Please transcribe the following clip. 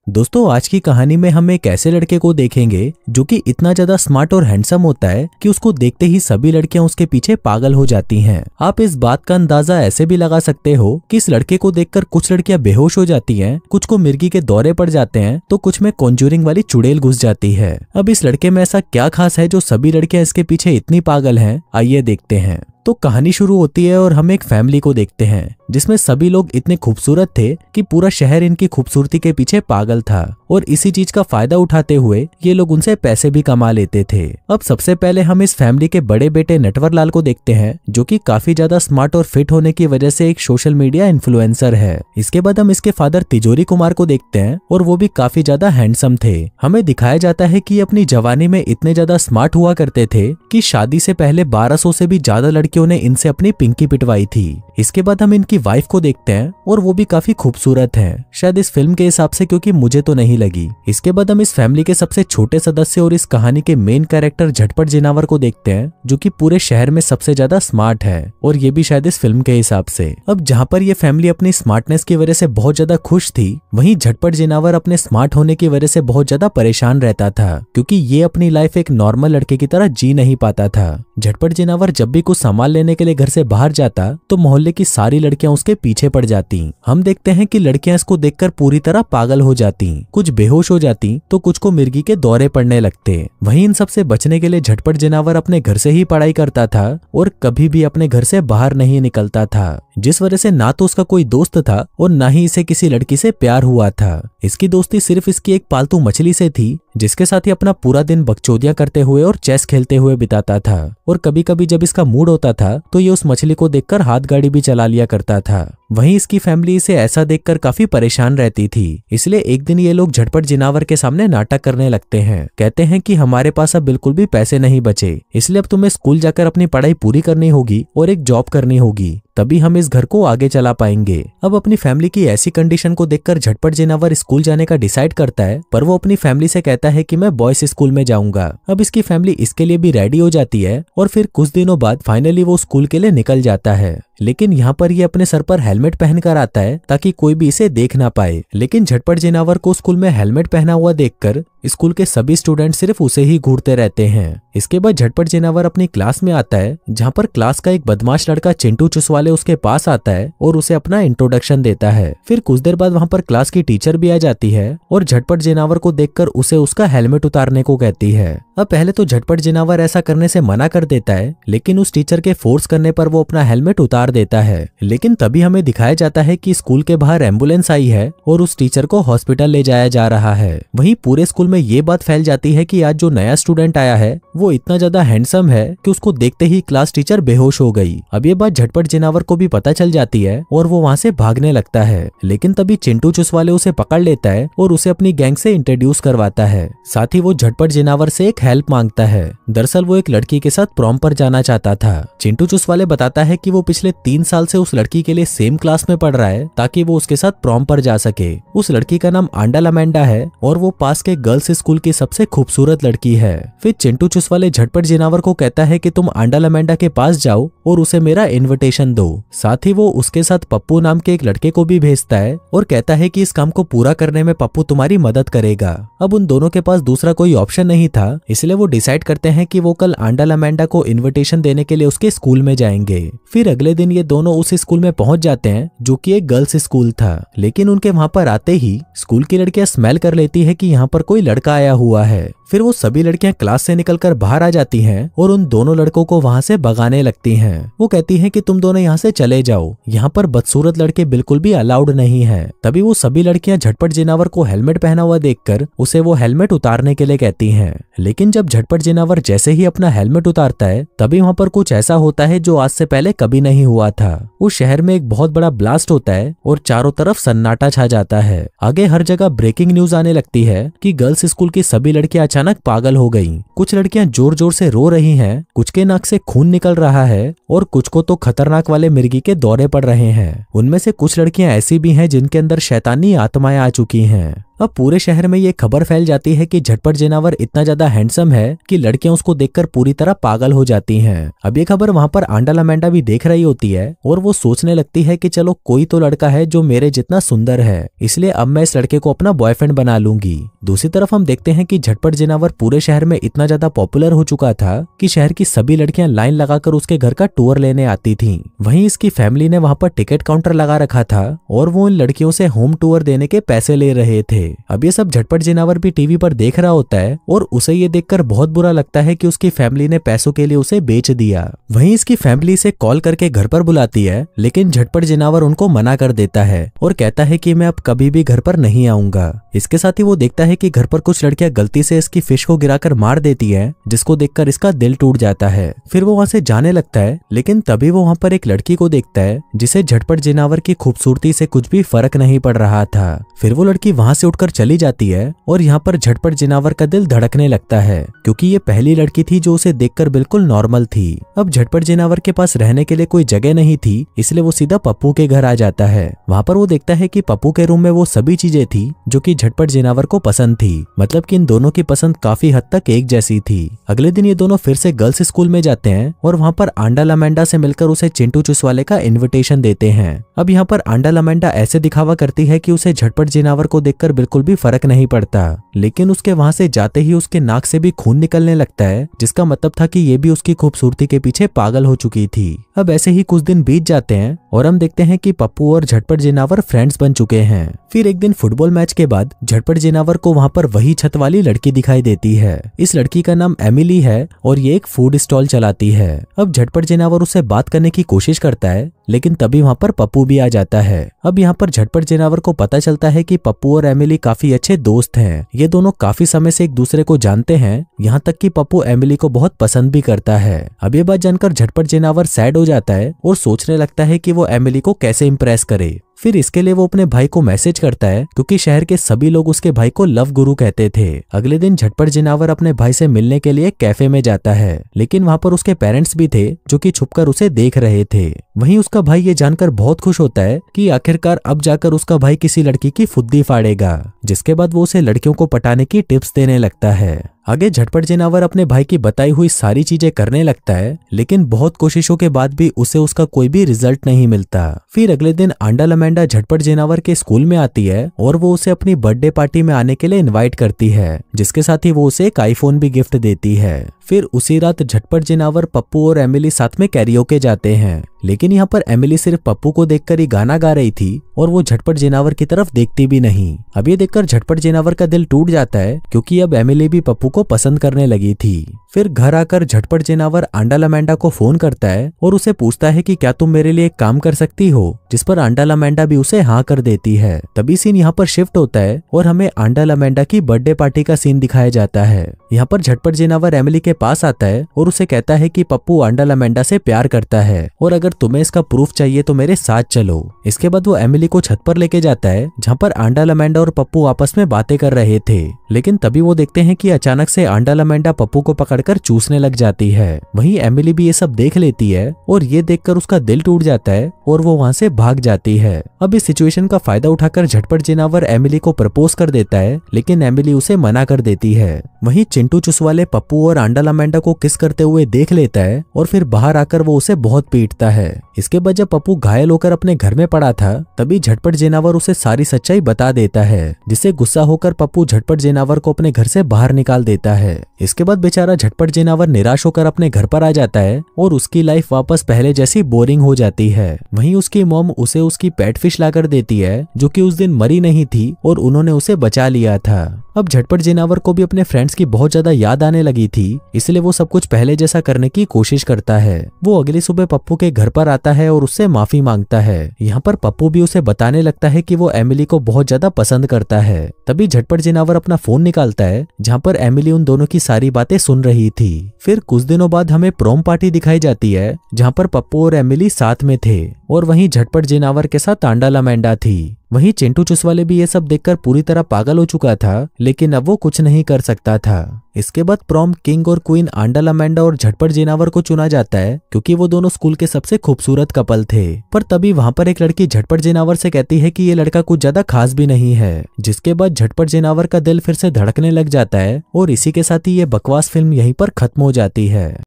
दोस्तों, आज की कहानी में हम एक ऐसे लड़के को देखेंगे जो कि इतना ज्यादा स्मार्ट और हैंडसम होता है कि उसको देखते ही सभी लड़कियां उसके पीछे पागल हो जाती हैं। आप इस बात का अंदाजा ऐसे भी लगा सकते हो कि इस लड़के को देखकर कुछ लड़कियां बेहोश हो जाती हैं, कुछ को मिर्गी के दौरे पड़ जाते हैं, तो कुछ में कॉन्जूरिंग वाली चुड़ैल घुस जाती है। अब इस लड़के में ऐसा क्या खास है जो सभी लड़कियां इसके पीछे इतनी पागल हैं? आइए देखते हैं। तो कहानी शुरू होती है और हम एक फैमिली को देखते हैं जिसमें सभी लोग इतने खूबसूरत थे कि पूरा शहर इनकी खूबसूरती के पीछे पागल था और इसी चीज का फायदा उठाते हुए ये लोग उनसे पैसे भी कमा लेते थे। अब सबसे पहले हम इस फैमिली के बड़े बेटे नटवरलाल को देखते हैं जो कि काफी ज्यादा स्मार्ट और फिट होने की वजह से एक सोशल मीडिया इन्फ्लुएंसर है। इसके बाद हम इसके फादर तिजोरी कुमार को देखते हैं और वो भी काफी ज्यादा हैंडसम थे। हमें दिखाया जाता है कि अपनी जवानी में इतने ज्यादा स्मार्ट हुआ करते थे कि शादी से पहले 1200 से भी ज्यादा लड़कियों ने इनसे अपनी पिंकी पिटवाई थी। इसके बाद हम इनकी वाइफ को देखते हैं और वो भी काफी खूबसूरत है, शायद इस फिल्म के हिसाब से, क्योंकि मुझे तो नहीं लगी। इसके बाद हम इस फैमिली के सबसे छोटे सदस्य और इस कहानी के मेन कैरेक्टर झटपट जिनावर को देखते हैं जो कि पूरे शहर में सबसे ज्यादा स्मार्ट है और ये भी शायद इस फिल्म के हिसाब से। अब जहाँ पर ये फैमिली अपनी स्मार्टनेस की वजह से बहुत ज्यादा खुश थी, वहीं झटपट जिनावर अपने स्मार्ट होने की वजह से बहुत ज्यादा परेशान रहता था क्योंकि ये अपनी लाइफ एक नॉर्मल लड़के की तरह जी नहीं पाता था। झटपट जिनावर जब भी कुछ सामान लेने के लिए घर से बाहर जाता तो मोहल्ले की सारी लड़कियां उसके पीछे पड़ जाती। हम देखते हैं कि लड़कियां इसको देखकर पूरी तरह पागल हो जाती, कुछ बेहोश हो जाती तो कुछ को मिर्गी के दौरे पड़ने लगते। वहीं इन सब से बचने के लिए झटपट जिनावर अपने घर से ही पढ़ाई करता था और कभी भी अपने घर से बाहर नहीं निकलता था, जिस वजह से ना तो उसका कोई दोस्त था और ना ही इसे किसी लड़की से प्यार हुआ था। इसकी दोस्ती सिर्फ इसकी एक पालतू मछली से थी जिसके साथ ही अपना पूरा दिन बकचोदियां करते हुए और चेस खेलते हुए बिताता था और कभी कभी जब इसका मूड होता था तो ये उस मछली को देखकर हाथ गाड़ी भी चला लिया करता था। वहीं इसकी फैमिली इसे ऐसा देखकर काफी परेशान रहती थी, इसलिए एक दिन ये लोग झटपट जिनावर के सामने नाटक करने लगते हैं। कहते हैं कि हमारे पास अब बिल्कुल भी पैसे नहीं बचे, इसलिए अब तुम्हें स्कूल जाकर अपनी पढ़ाई पूरी करनी होगी और एक जॉब करनी होगी, तभी हम इस घर को आगे चला पाएंगे। अब अपनी फैमिली की ऐसी कंडीशन को देखकर झटपट जिनावर स्कूल जाने का डिसाइड करता है, पर वो अपनी फैमिली से कहता है कि मैं बॉयज स्कूल में जाऊंगा। अब इसकी फैमिली इसके लिए भी रेडी हो जाती है और फिर कुछ दिनों बाद फाइनली वो स्कूल के लिए निकल जाता है। लेकिन यहाँ पर ये अपने सर पर हेलमेट पहनकर आता है ताकि कोई भी इसे देख ना पाए। लेकिन झटपट जिनावर को स्कूल में हेलमेट पहना हुआ देखकर स्कूल के सभी स्टूडेंट सिर्फ उसे ही घूरते रहते हैं। इसके बाद झटपट जिनावर अपनी क्लास में आता है जहाँ पर क्लास का एक बदमाश लड़का चिंटू चुसवाले उसके पास आता है और उसे अपना इंट्रोडक्शन देता है। फिर कुछ देर बाद वहाँ पर क्लास की टीचर भी आ जाती है और झटपट जिनावर को देखकर उसे उसका हेलमेट उतारने को कहती है। अब पहले तो झटपट जिनावर ऐसा करने से मना कर देता है, लेकिन उस टीचर के फोर्स करने पर वो अपना हेलमेट उतार देता है। लेकिन तभी हमें दिखाया जाता है कि स्कूल के बाहर एम्बुलेंस आई है और उस टीचर को हॉस्पिटल ले जाया जा रहा है। वहीं पूरे स्कूल में ये बात फैल जाती है कि आज जो नया स्टूडेंट आया है वो इतना ज्यादा हैंडसम है कि उसको देखते ही क्लास टीचर बेहोश हो गई। अब ये बात झटपट जिनावर को भी पता चल जाती है और वो वहाँ से भागने लगता है, लेकिन तभी चिंटू चुसवाले उसे पकड़ लेता है और उसे अपनी गैंग से इंट्रोड्यूस करवाता है। साथ ही वो झटपट जिनावर से एक हेल्प मांगता है। दरअसल वो एक लड़की के साथ प्रॉम पर जाना चाहता था। चिंटू चुसवाले बताता है कि वो पिछले 3 साल से उस लड़की के लिए सेम क्लास में पढ़ रहा है ताकि वो उसके साथ प्रॉम पर जा सके। उस लड़की का नाम आंडल अमेंडा है और वो पास के गर्ल्स स्कूल की सबसे खूबसूरत लड़की है। फिर चिंटू चुसवाले झटपट जिनावर को कहता है कि तुम आंडल अमेंडा के पास जाओ और उसे मेरा इनविटेशन दो। साथ ही वो उसके साथ पप्पू नाम के एक लड़के को भी भेजता है और कहता है कि इस काम को पूरा करने में पप्पू तुम्हारी मदद करेगा। अब उन दोनों के पास दूसरा कोई ऑप्शन नहीं था, इसलिए वो डिसाइड करते हैं कि वो कल आंडल अमेंडा को इनविटेशन देने के लिए उसके स्कूल में जाएंगे। फिर अगले दिन ये दोनों उस स्कूल में पहुंच जाते हैं जो कि एक गर्ल्स स्कूल था, लेकिन उनके वहां पर आते ही स्कूल की लड़कियां स्मेल कर लेती है कि यहाँ पर कोई लड़का आया हुआ है। फिर वो सभी लड़कियां क्लास से निकलकर बाहर आ जाती हैं और उन दोनों लड़कों को वहां से भगाने लगती हैं। वो कहती हैं कि तुम दोनों यहाँ से चले जाओ, यहाँ पर बदसूरत लड़के बिल्कुल भी अलाउड नहीं है। तभी वो सभी लड़कियां झटपट जिनावर को हेलमेट पहना हुआ देखकर उसे वो हेलमेट उतारने के लिए कहती हैं। लेकिन जब झटपट जिनावर जैसे ही अपना हेलमेट उतारता है तभी वहाँ पर कुछ ऐसा होता है जो आज से पहले कभी नहीं हुआ था। उस शहर में एक बहुत बड़ा ब्लास्ट होता है और चारों तरफ सन्नाटा छा जाता है। आगे हर जगह ब्रेकिंग न्यूज आने लगती है कि गर्ल्स स्कूल की सभी लड़कियां अचानक पागल हो गईं। कुछ लड़कियां जोर जोर से रो रही हैं, कुछ के नाक से खून निकल रहा है और कुछ को तो खतरनाक वाले मिर्गी के दौरे पड़ रहे हैं। उनमें से कुछ लड़कियां ऐसी भी हैं जिनके अंदर शैतानी आत्माएं आ चुकी हैं। अब पूरे शहर में ये खबर फैल जाती है कि झटपट जिनावर इतना ज्यादा हैंडसम है कि लड़कियां उसको देखकर पूरी तरह पागल हो जाती हैं। अब ये खबर वहां पर आंडालामेंडा भी देख रही होती है और वो सोचने लगती है कि चलो कोई तो लड़का है जो मेरे जितना सुंदर है, इसलिए अब मैं इस लड़के को अपना बॉयफ्रेंड बना लूंगी। दूसरी तरफ हम देखते हैं कि झटपट जिनावर पूरे शहर में इतना ज्यादा पॉपुलर हो चुका था कि शहर की सभी लड़कियां लाइन लगाकर उसके घर का टूर लेने आती थीं। वहीं इसकी फैमिली ने वहां पर टिकट काउंटर लगा रखा था और वो इन लड़कियों से होम टूर देने के पैसे ले रहे थे। अब ये सब झटपट जिनावर भी टीवी पर देख रहा होता है और उसे ये देखकर बहुत बुरा लगता है कि उसकी फैमिली ने पैसों के लिए उसे बेच दिया। वहीं इसकी फैमिली से कॉल करके घर पर बुलाती है, लेकिन झटपट जिनावर उनको मना कर देता है और कहता है कि मैं अब कभी भी घर पर नहीं आऊंगा। इसके साथ ही वो देखता है कि घर पर कुछ लड़कियां गलती से इसकी फिश को गिराकर मार देती है, जिसको देखकर इसका दिल टूट जाता है। फिर वो वहां से जाने लगता है, लेकिन तभी वो वहां पर एक लड़की को देखता है जिसे झटपट जिनावर की खूबसूरती से कुछ भी फर्क नहीं पड़ रहा था। फिर वो लड़की वहां से उठकर चली जाती है और यहाँ पर झटपट जिनावर का दिल धड़कने लगता है, क्योंकि ये पहली लड़की थी जो उसे देखकर बिल्कुल नॉर्मल थी। अब झटपट जिनावर के पास रहने के लिए कोई जगह नहीं थी, इसलिए वो सीधा पप्पू के घर आ जाता है। वहां पर वो देखता है कि पप्पू के रूम में वो सभी चीजें थी जो कि झटपट जिनावर को पसंद थी, मतलब कि इन दोनों की पसंद काफी हद तक एक जैसी थी। अगले दिन ये दोनों फिर से गर्ल्स स्कूल में जाते हैं और वहां पर आंडालामेंडा से मिलकर उसे चिंटू चुसवाले का इन्विटेशन देते हैं। अब यहाँ पर आंडालामेंडा ऐसे दिखावा करती है कि उसे झटपट जिनावर को देखकर बिल्कुल भी फर्क नहीं पड़ता, लेकिन उसके वहां से जाते ही उसके नाक से भी खून निकलने लगता है, जिसका मतलब था कि ये भी उसकी खूबसूरती के पीछे पागल हो चुकी थी। अब ऐसे ही कुछ दिन बीत जाते हैं और हम देखते हैं कि पप्पू और झटपट जिनावर फ्रेंड्स बन चुके हैं। फिर एक दिन फुटबॉल मैच के बाद झटपट जिनावर को वहां पर वही छत वाली लड़की दिखाई देती है। इस लड़की का नाम एमिली है और ये एक फूड स्टॉल चलाती है। अब झटपट जिनावर उससे बात करने की कोशिश करता है, लेकिन तभी वहां पर पप्पू भी आ जाता है। अब यहाँ पर झटपट जिनावर को पता चलता है कि पप्पू और एमिली काफी अच्छे दोस्त हैं। ये दोनों काफी समय से एक दूसरे को जानते हैं, यहाँ तक कि पप्पू एमिली को बहुत पसंद भी करता है। अब ये बात जानकर झटपट जिनावर सैड हो जाता है और सोचने लगता है कि वो एमिली को कैसे इम्प्रेस करे। फिर इसके लिए वो अपने भाई को मैसेज करता है, क्योंकि शहर के सभी लोग उसके भाई को लव गुरु कहते थे। अगले दिन झटपट जिनावर अपने भाई से मिलने के लिए कैफे में जाता है, लेकिन वहां पर उसके पेरेंट्स भी थे जो कि छुपकर उसे देख रहे थे। वहीं उसका भाई ये जानकर बहुत खुश होता है कि आखिरकार अब जाकर उसका भाई किसी लड़की की फुद्दी फाड़ेगा, जिसके बाद वो उसे लड़कियों को पटाने की टिप्स देने लगता है। आगे झटपट जिनावर अपने भाई की बताई हुई सारी चीजें करने लगता है, लेकिन बहुत कोशिशों के बाद भी उसे उसका कोई भी रिजल्ट नहीं मिलता। फिर अगले दिन आंडालामेंडा झटपट जिनावर के स्कूल में आती है और वो उसे अपनी बर्थडे पार्टी में आने के लिए इनवाइट करती है, जिसके साथ ही वो उसे एक आईफोन भी गिफ्ट देती है। फिर उसी रात झटपट जिनावर, पप्पू और एमिली साथ में कैरियोके जाते हैं, लेकिन यहाँ पर एमिली सिर्फ पप्पू को देखकर ही गाना गा रही थी और वो झटपट जिनावर की तरफ देखती भी नहीं। अब ये देखकर झटपट जिनावर का दिल टूट जाता है, क्योंकि अब एमिली भी पप्पू को पसंद करने लगी थी। फिर घर आकर झटपट जिनावर आंडालामेंडा को फोन करता है और उसे पूछता है कि क्या तुम मेरे लिए एक काम कर सकती हो, जिस पर आंडालामेंडा भी उसे हाँ कर देती है। तभी सीन यहाँ पर शिफ्ट होता है और हमें आंडालामेंडा की बर्थडे पार्टी का सीन दिखाया जाता है। यहाँ पर झटपट जिनावर एमिली के पास आता है और उसे कहता है कि पप्पू आंडालामेंडा से प्यार करता है और अगर तुम्हें इसका प्रूफ चाहिए तो मेरे साथ चलो। इसके बाद वो एमिली को छत पर लेके जाता है, जहाँ पर आंडालामेंडा और पप्पू आपस में बातें कर रहे थे, लेकिन तभी वो देखते हैं कि अचानक से आंडालामेंडा पप्पू को पकड़कर चूसने लग जाती है। वहीं एमिली भी ये सब देख लेती है और ये देखकर उसका दिल टूट जाता है और वो वहां से भाग जाती है। अब इस सिचुएशन का फायदा उठाकर झटपट जिनावर एमिली को प्रपोज कर देता है, लेकिन एमिली उसे मना कर देती है। वहीं चिंटू चुसवाले पप्पू और आंडालामेंडा को किस करते हुए देख लेता है और फिर बाहर आकर वो उसे बहुत पीटता है। इसके बाद जब पप्पू घायल होकर अपने घर में पड़ा था, तभी झटपट जिनावर उसे सारी सच्चाई बता देता है, जिससे गुस्सा होकर पप्पू झटपट जिनावर को अपने घर से बाहर निकाल देता है। इसके बाद बेचारा झटपट जिनावर निराश होकर अपने घर पर आ जाता है और उसकी लाइफ वापस पहले जैसी बोरिंग हो जाती है। वहीं उसकी मॉम उसे उसकी पेट फिश लाकर देती है, जो कि उस दिन मरी नहीं थी और उन्होंने उसे बचा लिया था। अब झटपट जिनावर को भी अपने फ्रेंड्स की बहुत ज्यादा याद आने लगी थी, इसलिए वो सब कुछ पहले जैसा करने की कोशिश करता है। वो अगली सुबह पप्पू के घर पर आता है और उससे माफी मांगता है। यहाँ पर पप्पू भी उसे बताने लगता है कि वो एमिली को बहुत ज्यादा पसंद करता है। तभी झटपट जिनावर अपना फोन निकालता है, जहाँ पर एमिली उन दोनों की सारी बातें सुन रही थी। फिर कुछ दिनों बाद हमें प्रोम पार्टी दिखाई जाती है, जहाँ पर पप्पू और एमिली साथ में थे और वहीं झटपट जिनावर के साथ आंडालामेंडा थी। वहीं चिंटू चुसवाले भी ये सब देखकर पूरी तरह पागल हो चुका था, लेकिन अब वो कुछ नहीं कर सकता था। इसके बाद प्रॉम किंग और क्वीन आंडल अमेंडा और झटपट जेनावर को चुना जाता है, क्योंकि वो दोनों स्कूल के सबसे खूबसूरत कपल थे। पर तभी वहां पर एक लड़की झटपट जेनावर से कहती है कि ये लड़का कुछ ज्यादा खास भी नहीं है, जिसके बाद झटपट जेनावर का दिल फिर से धड़कने लग जाता है और इसी के साथ ही ये बकवास फिल्म यहीं पर खत्म हो जाती है।